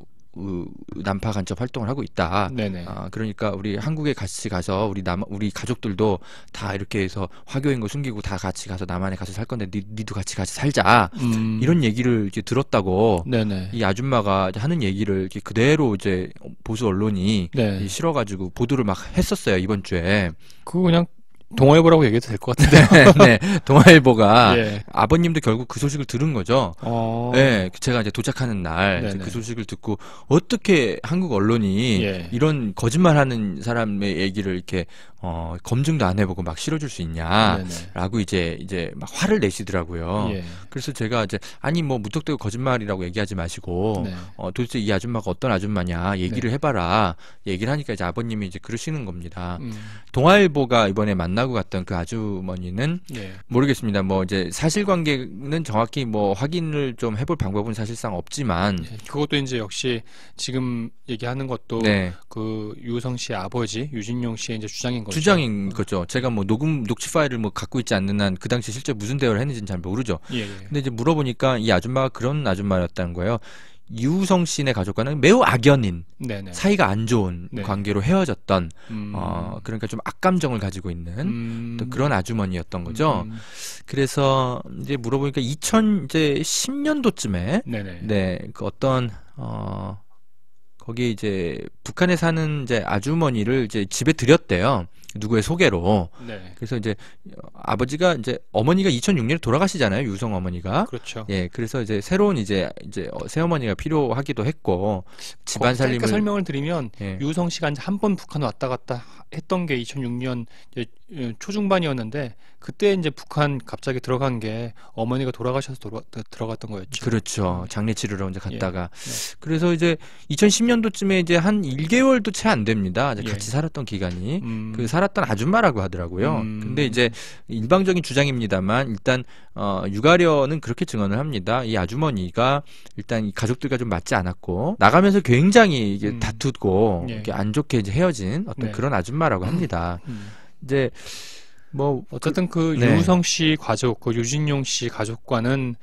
난파 간첩 활동을 하고 있다. 그러니까 우리 한국에 같이 가서 우리 가족들도 다 이렇게 해서 화교인 거 숨기고 다 같이 가서 남한에 가서 살 건데 니도 같이 살자. 이런 얘기를 이렇게 들었다고 이 아줌마가 하는 얘기를 이렇게 그대로 이제 보수 언론이 실어가지고 보도를 막 했었어요 이번 주에. 그거 그냥 동아일보라고 얘기해도 될 것 같은데. 네, 동아일보가 아버님도 결국 그 소식을 들은 거죠. 네, 제가 이제 도착하는 날 그 소식을 듣고 어떻게 한국 언론이 이런 거짓말하는 사람의 얘기를 이렇게 검증도 안 해보고 막 실어줄 수 있냐라고 이제 막 화를 내시더라고요. 그래서 제가 이제 아니 뭐 무턱대고 거짓말이라고 얘기하지 마시고 도대체 이 아줌마가 어떤 아줌마냐 얘기를 해봐라. 얘기를 하니까 이제 아버님이 이제 그러시는 겁니다. 동아일보가 이번에 만나고 갔던 그 아주머니는 모르겠습니다. 뭐 이제 사실관계는 정확히 뭐 확인을 좀 해볼 방법은 사실상 없지만 그것도 이제 역시 지금 얘기하는 것도 그 유우성 씨의 아버지 유진용 씨의 이제 주장인 거죠. 주장인 거죠. 제가 뭐 녹취 파일을 뭐 갖고 있지 않는 한 그 당시 실제 무슨 대화를 했는지는 잘 모르죠. 근데 이제 물어보니까 이 아줌마가 그런 아줌마였다는 거예요. 유우성 씨네 가족과는 매우 악연인 사이가 안 좋은 관계로 헤어졌던 그러니까 좀 악감정을 가지고 있는 또 그런 아주머니였던 거죠. 그래서 이제 물어보니까 2010년도쯤에 그 어떤 거기 이제 북한에 사는 이제 아주머니를 이제 집에 들였대요. 누구의 소개로. 네. 그래서 이제 아버지가 이제 어머니가 2006년에 돌아가시잖아요. 유성 어머니가. 그렇죠. 예, 그래서 이제 새로운 이제 새어머니가 필요하기도 했고 집안 살림을 설명을 드리면 예. 유성 씨가 한 번 북한 왔다 갔다 했던 게 2006년 초중반이었는데 그때 이제 북한 갑자기 들어간 게 어머니가 돌아가셔서 들어갔던 거였죠. 그렇죠. 장례 치르러 이제 갔다가 그래서 이제 2010년도쯤에 이제 한 1개월도 채 안 됩니다. 이제 같이 살았던 기간이 그 살았던 아줌마라고 하더라고요. 근데 이제 일방적인 주장입니다만 일단 유가려는 그렇게 증언을 합니다. 이 아주머니가 일단 이 가족들과 좀 맞지 않았고 나가면서 굉장히 이게 다투고 이렇게 안 좋게 이제 헤어진 어떤 그런 아줌마라고 합니다. 이제 뭐 어쨌든 그 유성 씨 가족, 그 유진용 씨 가족과는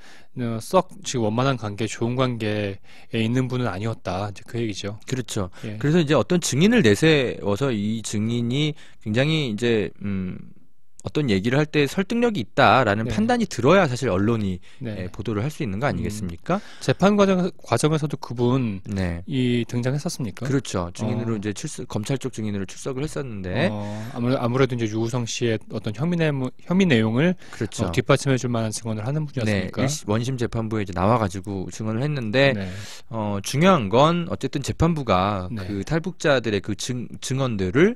썩 지금 원만한 관계, 좋은 관계에 있는 분은 아니었다. 이제 그 얘기죠. 그렇죠. 예. 그래서 이제 어떤 증인을 내세워서 이 증인이 굉장히 이제 어떤 얘기를 할 때 설득력이 있다라는 판단이 들어야 사실 언론이 보도를 할 수 있는 거 아니겠습니까? 재판 과정에서도 그분이 등장했었습니까? 그렇죠. 증인으로 이제 검찰 쪽 증인으로 출석을 했었는데 아무래도 이제 유우성 씨의 어떤 혐의 내용을 그렇죠. 뒷받침해줄 만한 증언을 하는 분이었으니까. 원심 재판부에 이제 나와가지고 증언을 했는데 중요한 건 어쨌든 재판부가 그 탈북자들의 그 증언들을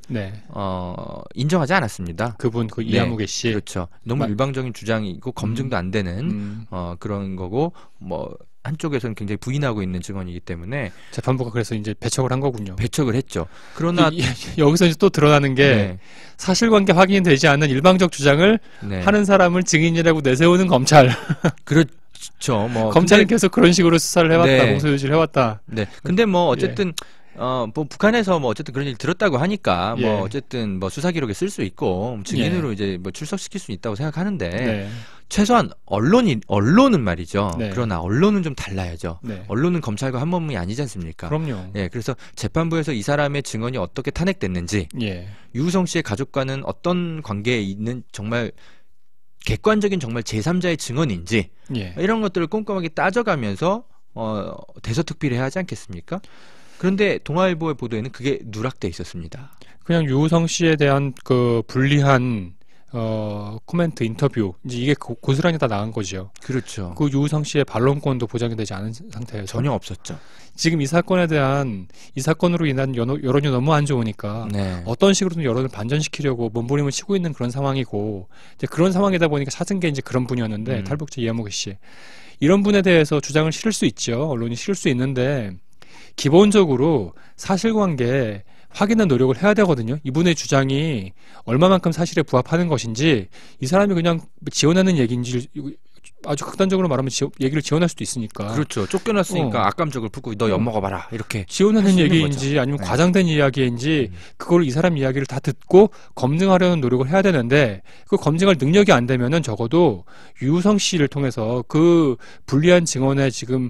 인정하지 않았습니다. 그분 그 이하무개 씨. 그렇죠. 너무 일방적인 주장이고 검증도 안 되는 그런 거고 뭐 한쪽에서는 굉장히 부인하고 있는 증언이기 때문에 재판부가 그래서 이제 배척을 한 거군요. 배척을 했죠. 그러나 여기서 이제 또 드러나는 게 사실관계 확인이 되지 않는 일방적 주장을 하는 사람을 증인이라고 내세우는 검찰. 그렇죠. 뭐 검찰은 계속 그런 식으로 수사를 해왔다, 공소유지를 해왔다. 근데 뭐 어쨌든. 뭐 북한에서 뭐 어쨌든 그런 얘기 들었다고 하니까 뭐 어쨌든 뭐 수사 기록에 쓸 수 있고 증인으로 이제 뭐 출석시킬 수 있다고 생각하는데 최소한 언론은 말이죠. 그러나 언론은 좀 달라야죠. 언론은 검찰과 한 몸이 아니지 않습니까? 그럼요. 그래서 재판부에서 이 사람의 증언이 어떻게 탄핵됐는지, 유우성 씨의 가족과는 어떤 관계에 있는 정말 객관적인 정말 제3자의 증언인지 이런 것들을 꼼꼼하게 따져가면서 대서특필을 해야 하지 않겠습니까? 그런데 동아일보의 보도에는 그게 누락돼 있었습니다. 그냥 유우성 씨에 대한 그 불리한 코멘트, 인터뷰 이제 이게 고스란히 다 나간 거죠. 그렇죠. 그 유우성 씨의 반론권도 보장이 되지 않은 상태에서 전혀 없었죠. 지금 이 사건으로 인한 여론이 너무 안 좋으니까 어떤 식으로든 여론을 반전시키려고 몸부림을 치고 있는 그런 상황이고 이제 그런 상황이다 보니까 찾은 게 이제 그런 분이었는데 탈북자 이하무개 씨 이런 분에 대해서 주장을 실을 수 있죠. 언론이 실을 수 있는데. 기본적으로 사실관계 확인한 노력을 해야 되거든요. 이분의 주장이 얼마만큼 사실에 부합하는 것인지 이 사람이 그냥 지원하는 얘기인지 아주 극단적으로 말하면 얘기를 지원할 수도 있으니까. 그렇죠. 쫓겨났으니까 악감정을 품고 너 엿먹어봐라 이렇게 지원하는 얘기인지 아니면 과장된 이야기인지 그걸 이 사람 이야기를 다 듣고 검증하려는 노력을 해야 되는데 그 검증할 능력이 안 되면은 적어도 유우성 씨를 통해서 그 불리한 증언에 지금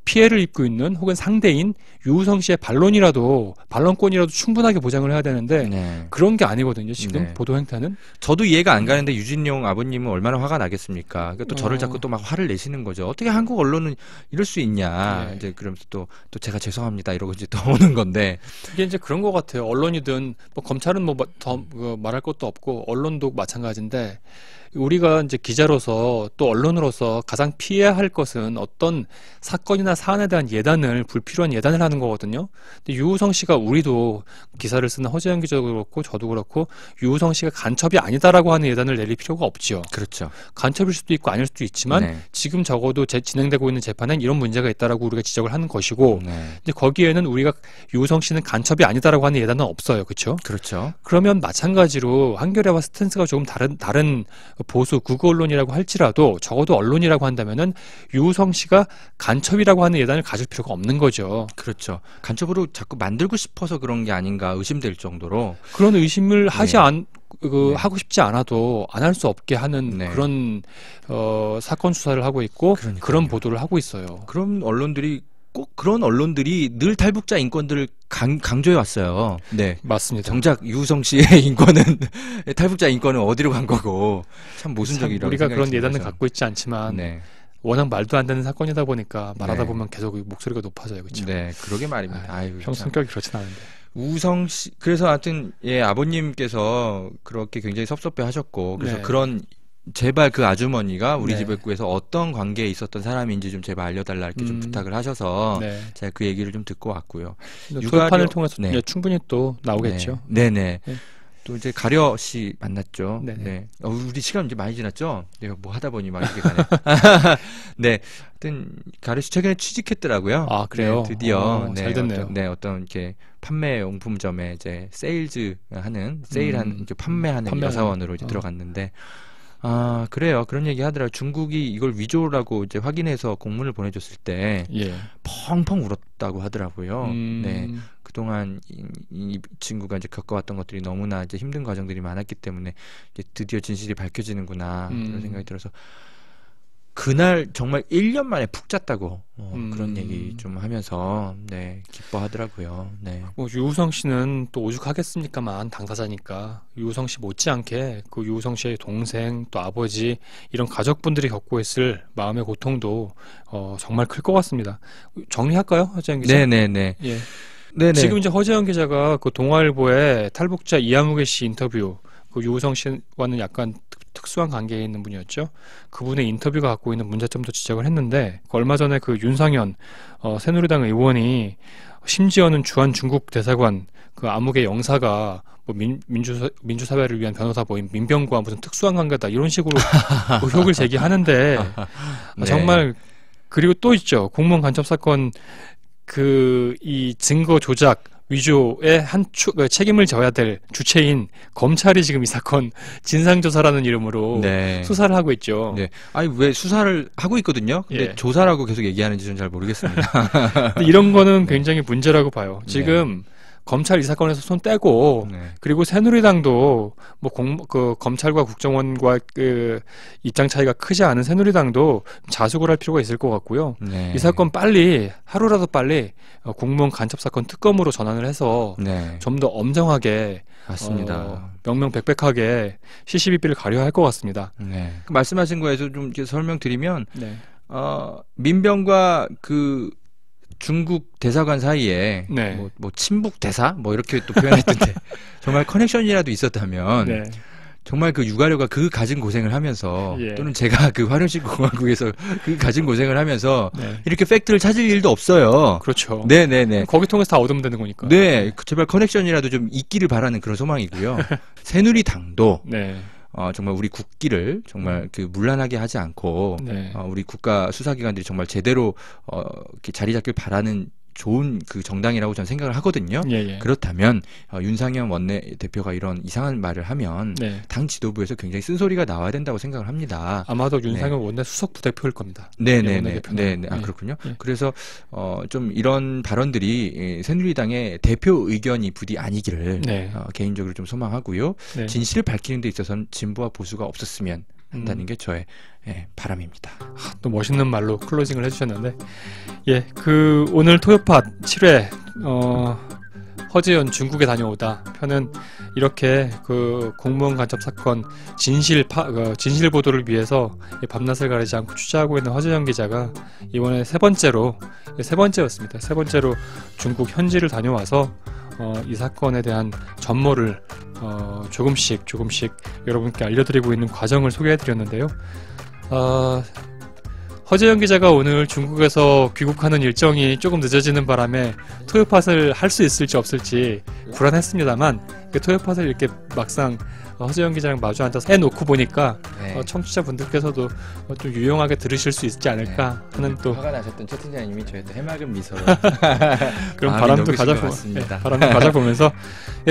피해를 입고 있는 혹은 상대인 유우성 씨의 반론권이라도 충분하게 보장을 해야 되는데 그런 게 아니거든요. 지금 보도 행태는. 저도 이해가 안 가는데 유진용 아버님은 얼마나 화가 나겠습니까? 또 저를 자꾸 또 막 화를 내시는 거죠. 어떻게 한국 언론은 이럴 수 있냐. 이제 그러면서 또 제가 죄송합니다 이러고 이제 또 오는 건데. 이게 이제 그런 것 같아요. 언론이든 뭐 검찰은 뭐 더 말할 것도 없고 언론도 마찬가지인데 우리가 이제 기자로서 또 언론으로서 가장 피해야 할 것은 어떤 사건이나 사안에 대한 예단을 불필요한 예단을 하는 거거든요. 근데 유우성 씨가 우리도 기사를 쓰는 허재영 기자도 그렇고 저도 그렇고 유우성 씨가 간첩이 아니다라고 하는 예단을 내릴 필요가 없죠. 그렇죠. 간첩일 수도 있고 아닐 수도 있지만 지금 적어도 진행되고 있는 재판엔 이런 문제가 있다라고 우리가 지적을 하는 것이고 근데 거기에는 우리가 유우성 씨는 간첩이 아니다라고 하는 예단은 없어요. 그렇죠? 그렇죠. 그러면 마찬가지로 한겨레와 스탠스가 조금 다른 보수 극우 언론이라고 할지라도 적어도 언론이라고 한다면은 유우성 씨가 간첩이라고 하는 예단을 가질 필요가 없는 거죠. 그렇죠. 간첩으로 자꾸 만들고 싶어서 그런 게 아닌가 의심될 정도로 그런 의심을 하고 싶지 않아도 안 할 수 없게 하는 그런 사건 수사를 하고 있고 그런 보도를 하고 있어요. 그런 언론들이 늘 탈북자 인권들을 강조해 왔어요. 네, 맞습니다. 정작 유우성 씨의 인권은 탈북자 인권은 어디로 간 거고 참 모순적이라고 우리가 그런 거죠. 예단은 갖고 있지 않지만 워낙 말도 안 되는 사건이다 보니까 말하다 보면 계속 목소리가 높아져요, 그렇죠? 네, 그러게 말입니다. 평 성격이 그렇진 않은데. 우성 씨, 그래서 하여튼, 예, 아버님께서 그렇게 굉장히 섭섭해 하셨고, 그래서 네. 그런, 제발 그 아주머니가 우리 네. 집에 구해서 어떤 관계에 있었던 사람인지 좀 제발 알려달라 이렇게 좀 부탁을 하셔서, 네. 제가 그 얘기를 좀 듣고 왔고요. 토요판을 통해서 네. 충분히 또 나오겠죠. 네네. 네. 또 이제 가려 씨 만났죠. 네네. 네. 우리 시간 이제 많이 지났죠? 내가 뭐 하다 보니 막 이렇게 가네. 네. 하여튼, 가려 씨 최근에 취직했더라고요. 아, 그래요? 네, 드디어. 잘 됐네요. 어떤 이렇게 판매 용품점에 이제 세일하는, 이렇게 판매하는 여사원으로 이제 들어갔는데, 아, 그래요. 그런 얘기 하더라고요. 중국이 이걸 위조라고 이제 확인해서 공문을 보내줬을 때, 예. 펑펑 울었다고 하더라고요. 네. 그동안 이 친구가 이제 겪어왔던 것들이 너무나 이제 힘든 과정들이 많았기 때문에 이제 드디어 진실이 밝혀지는구나 이런 생각이 들어서 그날 정말 1년 만에 푹 잤다고 그런 얘기 좀 하면서 네 기뻐하더라고요. 네. 뭐 유우성 씨는 또 오죽하겠습니까만 당사자니까 유우성 씨 못지않게 그 유우성 씨의 동생 또 아버지 이런 가족분들이 겪고 있을 마음의 고통도 정말 클 것 같습니다. 정리할까요, 허재영 기자? 네네네. 예. 네네. 지금 이제 허재영 기자가 그 동아일보의 탈북자 이하무개 씨 인터뷰, 그 유우성 씨와는 약간 특수한 관계에 있는 분이었죠. 그분의 인터뷰가 갖고 있는 문제점도 지적을 했는데, 얼마 전에 그 윤상현 새누리당 의원이 심지어는 주한 중국 대사관 그 아무개 영사가 뭐 민주사회를 위한 변호사 모임 민병과 무슨 특수한 관계다 이런 식으로 의혹을 제기하는데 네. 정말 그리고 또 있죠. 공무원 간첩 사건 이 증거 조작 위조의 책임을 져야 될 주체인 검찰이 지금 이 사건 진상조사라는 이름으로 네. 수사를 하고 있죠. 네. 아니 왜 수사를 하고 있거든요. 근데 예. 조사라고 계속 얘기하는지 좀 잘 모르겠습니다. 근데 이런 거는 굉장히 문제라고 봐요. 지금 검찰 이 사건에서 손 떼고 그리고 새누리당도 뭐 그 검찰과 국정원과 그 입장 차이가 크지 않은 새누리당도 자숙을 할 필요가 있을 것 같고요. 이 사건 빨리 하루라도 빨리 공무원 간첩 사건 특검으로 전환을 해서 좀 더 엄정하게 맞습니다. 명명백백하게 시시비비를 가려야 할 것 같습니다. 그 말씀하신 거에서 좀 이렇게 설명드리면 민병과 그 중국 대사관 사이에 뭐 친북 대사 뭐 이렇게 또 표현했던데 정말 커넥션이라도 있었다면 정말 그 유가료가 그 가진 고생을 하면서 또는 제가 그 화련시 공화국에서 그 가진 고생을 하면서 이렇게 팩트를 찾을 일도 없어요. 그렇죠. 네네네. 거기 통해서 다 얻으면 되는 거니까. 네, 제발 커넥션이라도 좀 있기를 바라는 그런 소망이고요. 새누리당도 정말 우리 국기를 정말 그 문란하게 하지 않고 우리 국가 수사기관들이 정말 제대로 이렇게 자리 잡길 바라는 좋은 그 정당이라고 저는 생각을 하거든요. 그렇다면 윤상현 원내대표가 이런 이상한 말을 하면 당 지도부에서 굉장히 쓴소리가 나와야 된다고 생각을 합니다. 아마도 윤상현 원내 수석 부대표일 겁니다. 네네네. 아 그렇군요. 그래서 좀 이런 발언들이 새누리당의 대표 의견이 부디 아니기를 개인적으로 좀 소망하고요. 진실을 밝히는 데 있어서는 진보와 보수가 없었으면 한다는 게 저의 바람입니다. 또 멋있는 말로 클로징을 해주셨는데, 그 오늘 토요팟 7회 허재연 중국에 다녀오다 편은 이렇게 그 공무원 간첩 사건 진실 보도를 위해서 밤낮을 가리지 않고 취재하고 있는 허재연 기자가 이번에 세 번째로 중국 현지를 다녀와서 이 사건에 대한 전모를 조금씩 여러분께 알려드리고 있는 과정을 소개해드렸는데요. 허재영 기자가 오늘 중국에서 귀국하는 일정이 조금 늦어지는 바람에 토요팟을 할 수 있을지 없을지 불안했습니다만 그 토요팟을 이렇게 막상 허재영 기자랑 마주 앉아서 해놓고 보니까 청취자분들께서도 좀 유용하게 들으실 수 있지 않을까 하는 또 화가 나셨던 최 팀장님이 저희한테 해맑은 미소로 그런 바람도 가져보면서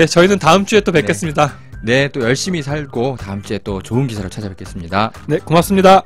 저희는 다음 주에 또 뵙겠습니다. 네, 또 열심히 살고 다음 주에 또 좋은 기사로 찾아뵙겠습니다. 네, 고맙습니다.